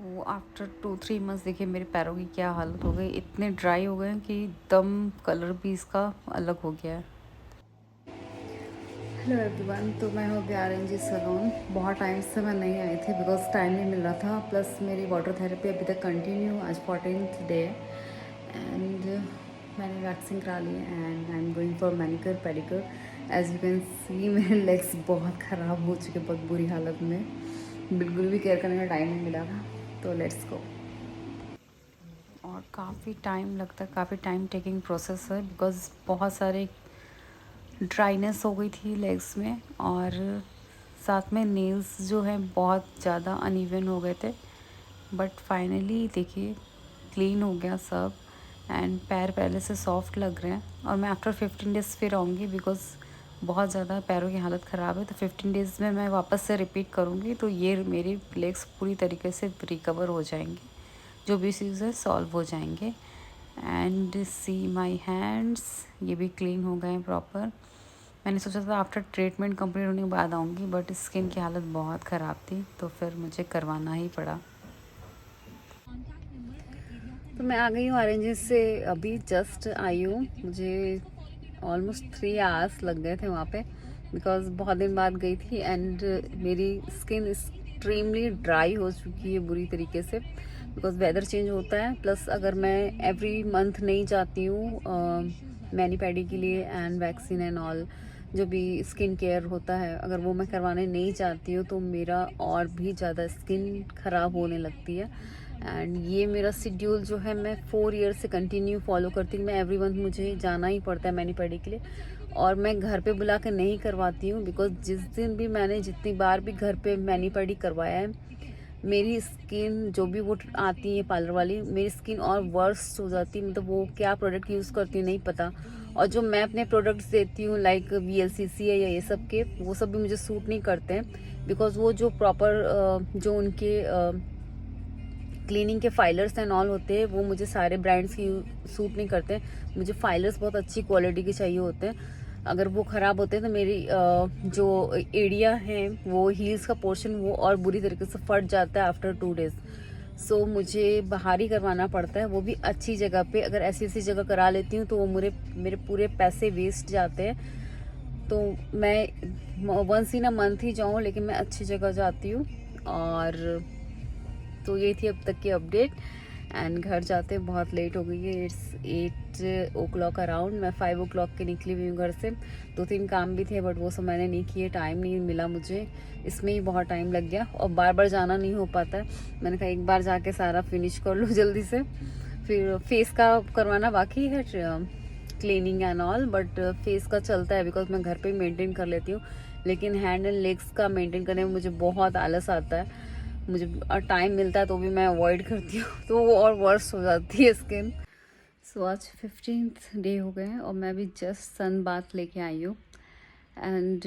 वो after 2-3 months देखिए मेरे पैरों की क्या हालत हो गई, इतने ड्राई हो गए हैं कि एकदम कलर भी इसका अलग हो गया है। हेलो एवरीवन, तो मैं हो गया RNG सैलून। बहुत टाइम से मैं नहीं आई थी बिकॉज टाइम नहीं मिल रहा था, प्लस मेरी वाटर थेरेपी अभी तक कंटिन्यू, आज 14th डे एंड मैंने वैक्सीन करा ली and I am going for manicure pedicure. As you can see मेरे लेग्स बहुत ख़राब हो चुके, बहुत बुरी हालत में, बिल्कुल भी केयर करने का टाइम नहीं मिला था। तो लेट्स गो। और काफ़ी टाइम लगता है, काफ़ी टाइम टेकिंग प्रोसेस है बिकॉज़ बहुत सारे ड्राइनेस हो गई थी लेग्स में, और साथ में नेल्स जो हैं बहुत ज़्यादा अनइवन हो गए थे। बट फाइनली देखिए क्लीन हो गया सब एंड पैर पहले से सॉफ्ट लग रहे हैं। और मैं आफ्टर 15 डेज़ फिर आऊँगी बिकॉज़ बहुत ज़्यादा पैरों की हालत ख़राब है। तो 15 डेज़ में मैं वापस से रिपीट करूँगी, तो ये मेरी लेग्स पूरी तरीके से रिकवर हो जाएंगे, जो भी इश्यूज़ है सॉल्व हो जाएंगे। एंड सी माई हैंड्स, ये भी क्लीन हो गए हैं प्रॉपर। मैंने सोचा था आफ्टर ट्रीटमेंट कंप्लीट होने के बाद आऊँगी, बट स्किन की हालत बहुत ख़राब थी तो फिर मुझे करवाना ही पड़ा। तो मैं आ गई हूँ ऑरेंजेस से, अभी जस्ट आई हूँ। मुझे ऑलमोस्ट 3 आवर्स लग गए थे वहाँ पे बिकॉज बहुत दिन बाद गई थी एंड मेरी स्किन एक्सट्रीमली ड्राई हो चुकी है बुरी तरीके से बिकॉज वेदर चेंज होता है। प्लस अगर मैं एवरी मंथ नहीं जाती हूँ मैनी पैडी के लिए एंड वैक्सीन एंड ऑल, जो भी स्किन केयर होता है, अगर वो मैं करवाने नहीं चाहती हूँ तो मेरा और भी ज़्यादा स्किन ख़राब होने लगती है। एंड ये मेरा शेड्यूल जो है मैं 4 ईयर से कंटिन्यू फॉलो करती हूँ। मैं एवरी मंथ मुझे जाना ही पड़ता है मैनी पैडी के लिए, और मैं घर पे बुला कर नहीं करवाती हूँ बिकॉज जिस दिन भी मैंने जितनी बार भी घर पे मैनी पैडी करवाया है, मेरी स्किन जो भी वो आती है पार्लर वाली, मेरी स्किन और वर्स हो जाती है। मतलब वो क्या प्रोडक्ट यूज़ करती है नहीं पता, और जो मैं अपने प्रोडक्ट्स देती हूँ लाइक VLCC है या ये सब के, वो सब भी मुझे सूट नहीं करते हैं बिकॉज वो जो प्रॉपर जो उनके क्लीनिंग के फाइलर्स एंड ऑल होते हैं वो मुझे सारे ब्रांड्स की सूट नहीं करते। मुझे फाइलर्स बहुत अच्छी क्वालिटी के चाहिए होते हैं। अगर वो ख़राब होते हैं तो मेरी जो एरिया है, वो हील्स का पोर्शन, वो और बुरी तरीके से फट जाता है आफ्टर 2 डेज़। सो मुझे बाहर ही करवाना पड़ता है, वो भी अच्छी जगह पे। अगर ऐसी ऐसी जगह करा लेती हूँ तो वो मेरे पूरे पैसे वेस्ट जाते हैं। तो मैं वंस इन अ मंथ ही जाऊँ, लेकिन मैं अच्छी जगह जाती हूँ। और तो ये थी अब तक की अपडेट एंड घर जाते बहुत लेट हो गई है। It's 8 o'clock around. मैं 5 o'clock के निकली हुई हूँ घर से। 2-3 काम भी थे बट वो सब मैंने नहीं किए, टाइम नहीं मिला मुझे, इसमें ही बहुत टाइम लग गया और बार बार जाना नहीं हो पाता है। मैंने कहा एक बार जाके सारा फिनिश कर लूँ जल्दी से। फिर फेस का करवाना बाकी है, cleaning and all, but face का चलता है बिकॉज मैं घर पे ही मेंटेन कर लेती हूँ। लेकिन हैंड एंड लेग्स का मेंटेन करने में मुझे बहुत आलस आता है। मुझे टाइम मिलता है तो भी मैं अवॉइड करती हूँ तो वो और वर्स हो जाती है स्किन। सो आज 15th डे हो गए हैं और मैं भी जस्ट सन बाथ लेके आई हूँ एंड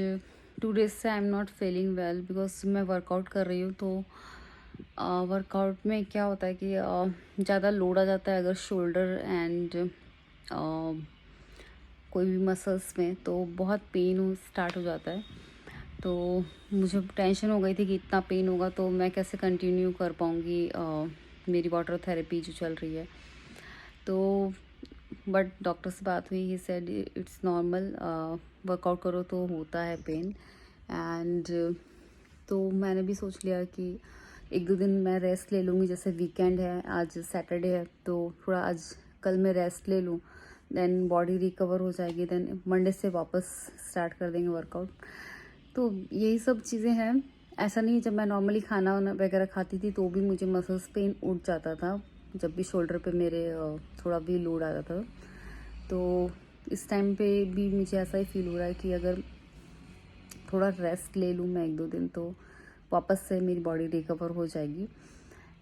2 डेज से I am not feeling well because मैं वर्कआउट कर रही हूँ। तो वर्कआउट में क्या होता है कि ज़्यादा लोड आ जाता है अगर शोल्डर एंड कोई भी मसल्स में, तो बहुत पेन हो स्टार्ट हो जाता है। तो मुझे टेंशन हो गई थी कि इतना पेन होगा तो मैं कैसे कंटिन्यू कर पाऊँगी मेरी वाटर थेरेपी जो चल रही है। तो बट डॉक्टर से बात हुई, he said it's normal, workout करो तो होता है पेन। एंड तो मैंने भी सोच लिया कि 1-2 दिन मैं रेस्ट ले लूँगी, जैसे वीकेंड है, आज सैटरडे है, तो थोड़ा आज कल मैं रेस्ट ले लूँ, देन बॉडी रिकवर हो जाएगी, देन मंडे से वापस स्टार्ट कर देंगे वर्कआउट। तो यही सब चीज़ें हैं। ऐसा नहीं, जब मैं नॉर्मली खाना वाना वगैरह खाती थी तो भी मुझे मसल्स पेन उठ जाता था, जब भी शोल्डर पे मेरे थोड़ा भी लोड आता था। तो इस टाइम पे भी मुझे ऐसा ही फील हो रहा है कि अगर थोड़ा रेस्ट ले लूँ मैं 1-2 दिन तो वापस से मेरी बॉडी रिकवर हो जाएगी।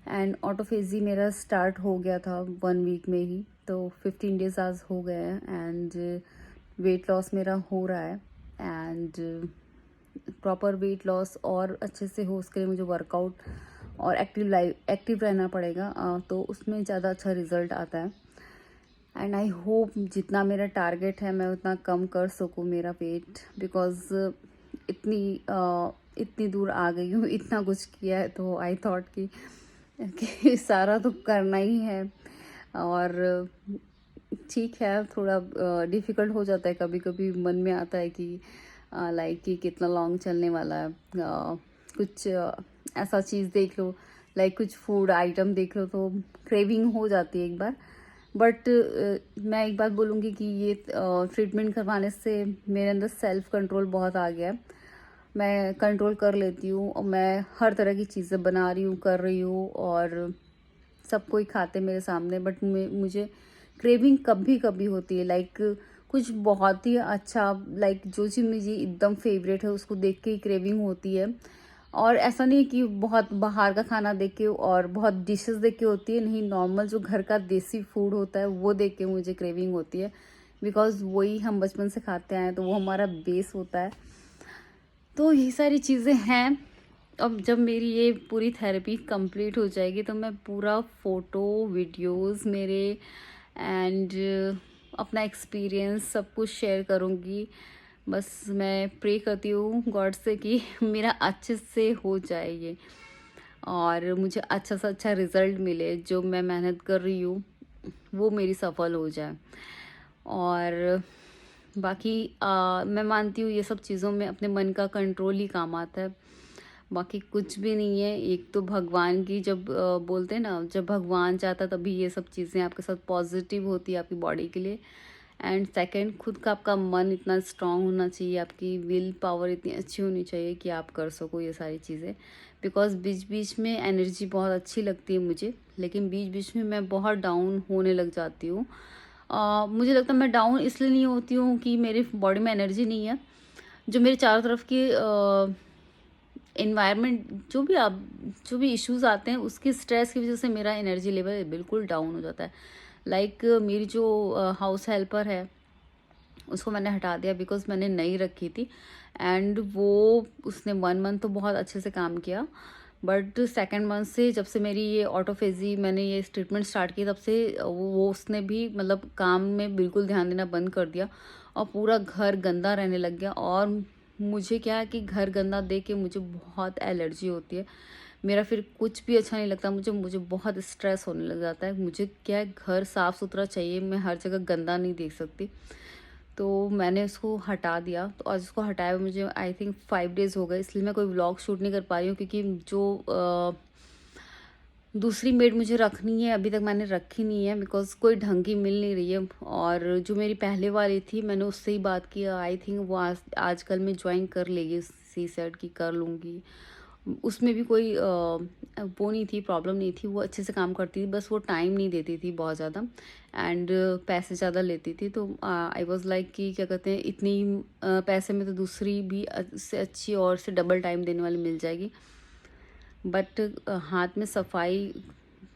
एंड ऑटोफेजी मेरा स्टार्ट हो गया था 1 वीक में ही, तो 15 डेज आज हो गए हैं एंड वेट लॉस मेरा हो रहा है। एंड प्रॉपर वेट लॉस और अच्छे से हो उसके लिए मुझे वर्कआउट और एक्टिव रहना पड़ेगा, तो उसमें ज़्यादा अच्छा रिजल्ट आता है। एंड आई होप जितना मेरा टारगेट है मैं उतना कम कर सकूँ मेरा वेट, बिकॉज इतनी इतनी दूर आ गई हूँ, इतना कुछ किया है, तो आई थॉट कि कि सारा तो करना ही है। और ठीक है, थोड़ा डिफ़िकल्ट हो जाता है, कभी कभी मन में आता है कि लाइक कि कितना लॉन्ग चलने वाला है। कुछ ऐसा चीज़ देख लो, लाइक कुछ फूड आइटम देख लो तो क्रेविंग हो जाती है एक बार। बट मैं एक बात बोलूँगी कि ये ट्रीटमेंट करवाने से मेरे अंदर सेल्फ कंट्रोल बहुत आ गया है। मैं कंट्रोल कर लेती हूँ और मैं हर तरह की चीज़ें बना रही हूँ, कर रही हूँ, और सब कोई खाते मेरे सामने। बट मुझे क्रेविंग कभी कभी होती है, लाइक कुछ बहुत ही अच्छा, लाइक जो चीज़ मुझे एकदम फेवरेट है उसको देख के ही क्रेविंग होती है। और ऐसा नहीं कि बहुत बाहर का खाना देख के और बहुत डिशेस देख के होती है, नहीं, नॉर्मल जो घर का देसी फूड होता है वो देख के मुझे क्रेविंग होती है, बिकॉज वही हम बचपन से खाते आए हैं, तो वो हमारा बेस होता है। तो यही सारी चीज़ें हैं। अब जब मेरी ये पूरी थेरेपी कंप्लीट हो जाएगी तो मैं पूरा फ़ोटो वीडियोस मेरे एंड अपना एक्सपीरियंस सब कुछ शेयर करूँगी। बस मैं प्रे करती हूँ गॉड से कि मेरा अच्छे से हो जाए ये, और मुझे अच्छा से अच्छा रिज़ल्ट मिले, जो मैं मेहनत कर रही हूँ वो मेरी सफल हो जाए। और बाकी मैं मानती हूँ ये सब चीज़ों में अपने मन का कंट्रोल ही काम आता है, बाकी कुछ भी नहीं है। एक तो भगवान की, जब बोलते हैं ना, जब भगवान चाहता तभी ये सब चीज़ें आपके साथ पॉजिटिव होती है आपकी बॉडी के लिए। एंड सेकंड, खुद का आपका मन इतना स्ट्रांग होना चाहिए, आपकी विल पावर इतनी अच्छी होनी चाहिए कि आप कर सको ये सारी चीज़ें। बिकॉज बीच बीच में एनर्जी बहुत अच्छी लगती है मुझे, लेकिन बीच बीच में मैं बहुत डाउन होने लग जाती हूँ। मुझे लगता है मैं डाउन इसलिए नहीं होती हूँ कि मेरी बॉडी में एनर्जी नहीं है, जो मेरे चारों तरफ की इन्वायरमेंट, जो भी इश्यूज आते हैं उसके स्ट्रेस की वजह से मेरा एनर्जी लेवल बिल्कुल डाउन हो जाता है। लाइक मेरी जो हाउस हेल्पर है उसको मैंने हटा दिया, बिकॉज मैंने नई रखी थी, एंड वो उसने 1 मंथ तो बहुत अच्छे से काम किया। बट सेकेंड मंथ से, जब से मेरी ये ऑटोफेजी मैंने ये ट्रीटमेंट स्टार्ट की, तब से वो उसने भी मतलब काम में बिल्कुल ध्यान देना बंद कर दिया, और पूरा घर गंदा रहने लग गया। और मुझे क्या है कि घर गंदा देख के मुझे बहुत एलर्जी होती है, मेरा फिर कुछ भी अच्छा नहीं लगता, मुझे मुझे बहुत स्ट्रेस होने लग जाता है। मुझे क्या है, घर साफ़ सुथरा चाहिए, मैं हर जगह गंदा नहीं देख सकती। तो मैंने उसको हटा दिया, तो आज उसको हटाए हुए मुझे आई थिंक 5 डेज़ हो गए, इसलिए मैं कोई व्लॉग शूट नहीं कर पा रही हूँ, क्योंकि जो दूसरी मेड मुझे रखनी है अभी तक मैंने रखी नहीं है, बिकॉज कोई ढंग की मिल नहीं रही है। और जो मेरी पहले वाली थी मैंने उससे ही बात की, आई थिंक वो आजकल में ज्वाइन कर लेगी, सी सेट की कर लूँगी। उसमें भी कोई वो नहीं थी, प्रॉब्लम नहीं थी, वो अच्छे से काम करती थी, बस वो टाइम नहीं देती थी बहुत ज़्यादा, एंड पैसे ज़्यादा लेती थी। तो आई वाज लाइक कि क्या कहते हैं, इतनी पैसे में तो दूसरी भी से अच्छी और से डबल टाइम देने वाली मिल जाएगी। बट हाथ में सफाई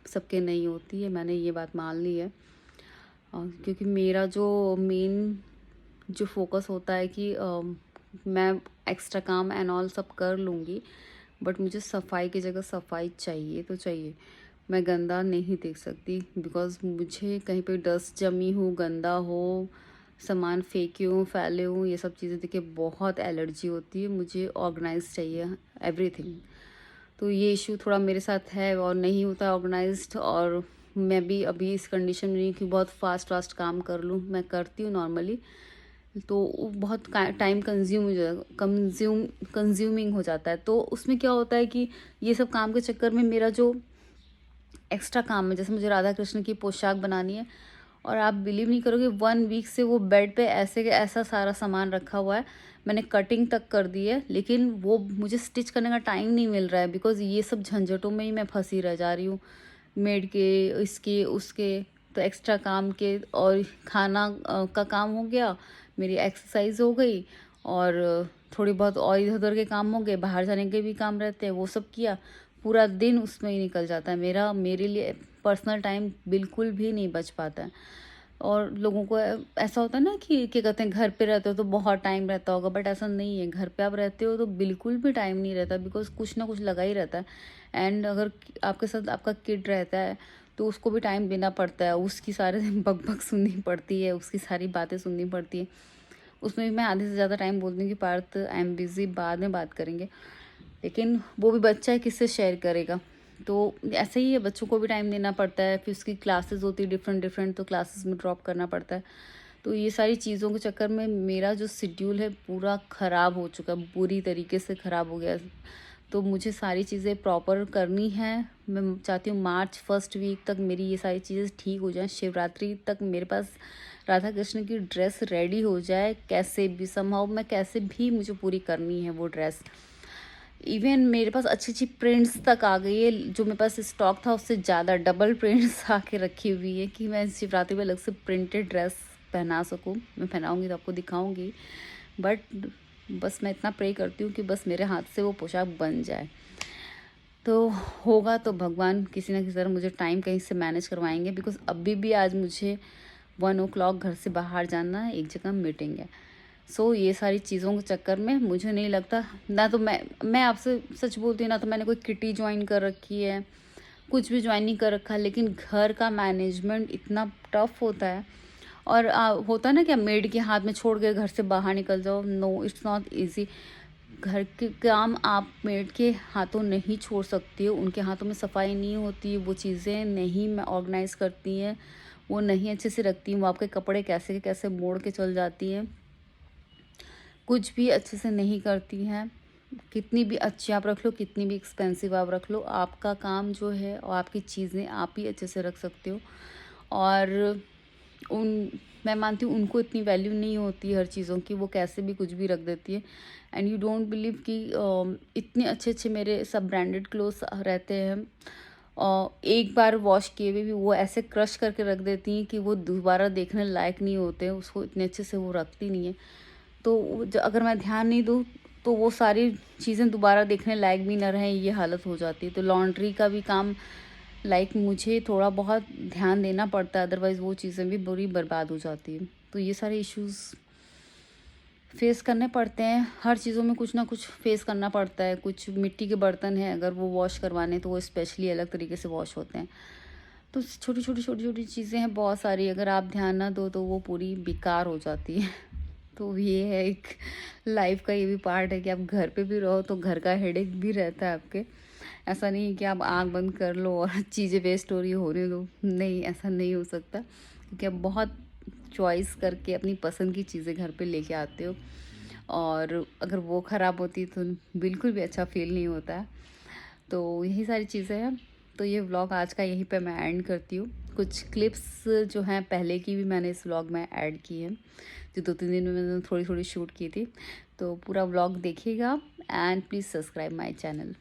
सबके नहीं होती है, मैंने ये बात मान ली है। क्योंकि मेरा जो मेन जो फोकस होता है कि मैं एक्स्ट्रा काम एंड ऑल सब कर लूँगी, बट मुझे सफाई की जगह सफाई चाहिए तो चाहिए। मैं गंदा नहीं देख सकती, बिकॉज मुझे कहीं पे डस्ट जमी हो, गंदा हो, सामान फेंके हों, फैले हों, ये सब चीज़ें देख के बहुत एलर्जी होती है। मुझे ऑर्गेनाइज चाहिए एवरीथिंग। तो ये इशू थोड़ा मेरे साथ है और नहीं होता ऑर्गेनाइज्ड, और मैं भी अभी इस कंडीशन में नहीं कि बहुत फास्ट फास्ट काम कर लूँ, मैं करती हूँ नॉर्मली, तो वो बहुत टाइम कंज्यूमिंग हो जाता है। तो उसमें क्या होता है कि ये सब काम के चक्कर में मेरा जो एक्स्ट्रा काम है, जैसे मुझे राधा कृष्ण की पोशाक बनानी है, और आप बिलीव नहीं करोगे 1 वीक से वो बेड पे ऐसे के ऐसा सारा सामान रखा हुआ है, मैंने कटिंग तक कर दी है, लेकिन वो मुझे स्टिच करने का टाइम नहीं मिल रहा है, बिकॉज ये सब झंझटों में ही मैं फंसी रह जा रही हूँ, मेड के, इसके उसके, तो एक्स्ट्रा काम के। और खाना का काम हो गया, मेरी एक्सरसाइज हो गई, और थोड़ी बहुत और इधर उधर के काम हो गए, बाहर जाने के भी काम रहते हैं, वो सब किया, पूरा दिन उसमें ही निकल जाता है मेरा। मेरे लिए पर्सनल टाइम बिल्कुल भी नहीं बच पाता है। और लोगों को ऐसा होता है ना कि क्या कहते हैं, घर पे रहते हो तो बहुत टाइम रहता होगा, बट ऐसा नहीं है, घर पे आप रहते हो तो बिल्कुल भी टाइम नहीं रहता, बिकॉज कुछ ना कुछ लगा ही रहता है। एंड अगर आपके साथ आपका किड रहता है तो उसको भी टाइम देना पड़ता है, उसकी सारे बक बक सुननी पड़ती है, उसकी सारी बातें सुननी पड़ती है। उसमें भी मैं आधे से ज़्यादा टाइम बोलती हूँ कि पार्थ आई एम बिज़ी, बाद में बात करेंगे, लेकिन वो भी बच्चा है, किससे शेयर करेगा। तो ऐसे ही है, बच्चों को भी टाइम देना पड़ता है, फिर उसकी क्लासेस होती है डिफरेंट डिफरेंट, तो क्लासेस में ड्रॉप करना पड़ता है। तो ये सारी चीज़ों के चक्कर में मेरा जो शेड्यूल है पूरा ख़राब हो चुका है, बुरी तरीके से ख़राब हो गया है। तो मुझे सारी चीज़ें प्रॉपर करनी है। मैं चाहती हूँ मार्च फर्स्ट वीक तक मेरी ये सारी चीज़ें ठीक हो जाएं, शिवरात्रि तक मेरे पास राधा कृष्ण की ड्रेस रेडी हो जाए, कैसे भी संभव मैं कैसे भी मुझे पूरी करनी है वो ड्रेस। इवन मेरे पास अच्छी अच्छी प्रिंट्स तक आ गई है, जो मेरे पास स्टॉक था उससे ज़्यादा डबल प्रिंट्स आके रखी हुई है कि मैं शिवरात्रि में अलग से प्रिंटेड ड्रेस पहना सकूं। मैं पहनाऊंगी तो आपको दिखाऊंगी, बट बस मैं इतना प्रे करती हूँ कि बस मेरे हाथ से वो पोशाक बन जाए। तो होगा तो भगवान किसी ना किसी तरह मुझे टाइम कहीं से मैनेज करवाएंगे, बिकॉज अभी भी आज मुझे 1 o'clock घर से बाहर जाना है, एक जगह मीटिंग है। सो ये सारी चीज़ों के चक्कर में मुझे नहीं लगता, ना तो मैं आपसे सच बोलती हूँ, ना तो मैंने कोई किटी ज्वाइन कर रखी है, कुछ भी ज्वाइन नहीं कर रखा, लेकिन घर का मैनेजमेंट इतना टफ होता है। और होता है ना क्या, मेड के हाथ में छोड़ के घर से बाहर निकल जाओ, नो इट्स नॉट ईजी। घर के काम आप मेड के हाथों नहीं छोड़ सकती हो, उनके हाथों में सफाई नहीं होती, वो चीज़ें नहीं मैं ऑर्गेनाइज़ करती हैं, वो नहीं अच्छे से रखती हैं, वो आपके कपड़े कैसे के कैसे मोड़ के चल जाती हैं, कुछ भी अच्छे से नहीं करती हैं। कितनी भी अच्छी आप रख लो, कितनी भी एक्सपेंसिव आप रख लो, आपका काम जो है और आपकी चीज़ें आप ही अच्छे से रख सकते हो। और उन मैं मानती हूँ उनको इतनी वैल्यू नहीं होती हर चीज़ों की, वो कैसे भी कुछ भी रख देती है। एंड यू डोंट बिलीव कि इतने अच्छे अच्छे मेरे सब ब्रांडेड क्लोथ्स रहते हैं, और एक बार वॉश किए हुए भी वो ऐसे क्रश करके रख देती हैं कि वो दोबारा देखने लायक नहीं होते, उसको इतने अच्छे से वो रखती नहीं है। तो अगर मैं ध्यान नहीं दूँ तो वो सारी चीज़ें दोबारा देखने लायक भी ना रहें, ये हालत हो जाती है। तो लॉन्ड्री का भी काम मुझे थोड़ा बहुत ध्यान देना पड़ता है, अदरवाइज़ वो चीज़ें भी बुरी बर्बाद हो जाती है। तो ये सारे इश्यूज़ फेस करने पड़ते हैं, हर चीज़ों में कुछ ना कुछ फेस करना पड़ता है। कुछ मिट्टी के बर्तन हैं, अगर वो वॉश करवाने तो वो स्पेशली अलग तरीके से वॉश होते हैं। तो छोटी छोटी चीज़ें हैं बहुत सारी, अगर आप ध्यान ना दो तो वो पूरी बेकार हो जाती है। तो ये है एक लाइफ का ये भी पार्ट है कि आप घर पे भी रहो तो घर का हेडेक भी रहता है आपके। ऐसा नहीं है कि आप आँख बंद कर लो और चीज़ें वेस्ट हो रही होने दो, नहीं ऐसा नहीं हो सकता, क्योंकि आप बहुत चॉइस करके अपनी पसंद की चीज़ें घर पे लेके आते हो, और अगर वो ख़राब होती है तो बिल्कुल भी अच्छा फील नहीं होता है। तो यही सारी चीज़ें हैं। तो ये व्लॉग आज का यहीं पे मैं एंड करती हूँ। कुछ क्लिप्स जो हैं पहले की भी मैंने इस व्लॉग में ऐड की हैं, जो 2-3 दिन में मैंने थोड़ी थोड़ी शूट की थी। तो पूरा व्लॉग देखिएगा and please subscribe my channel.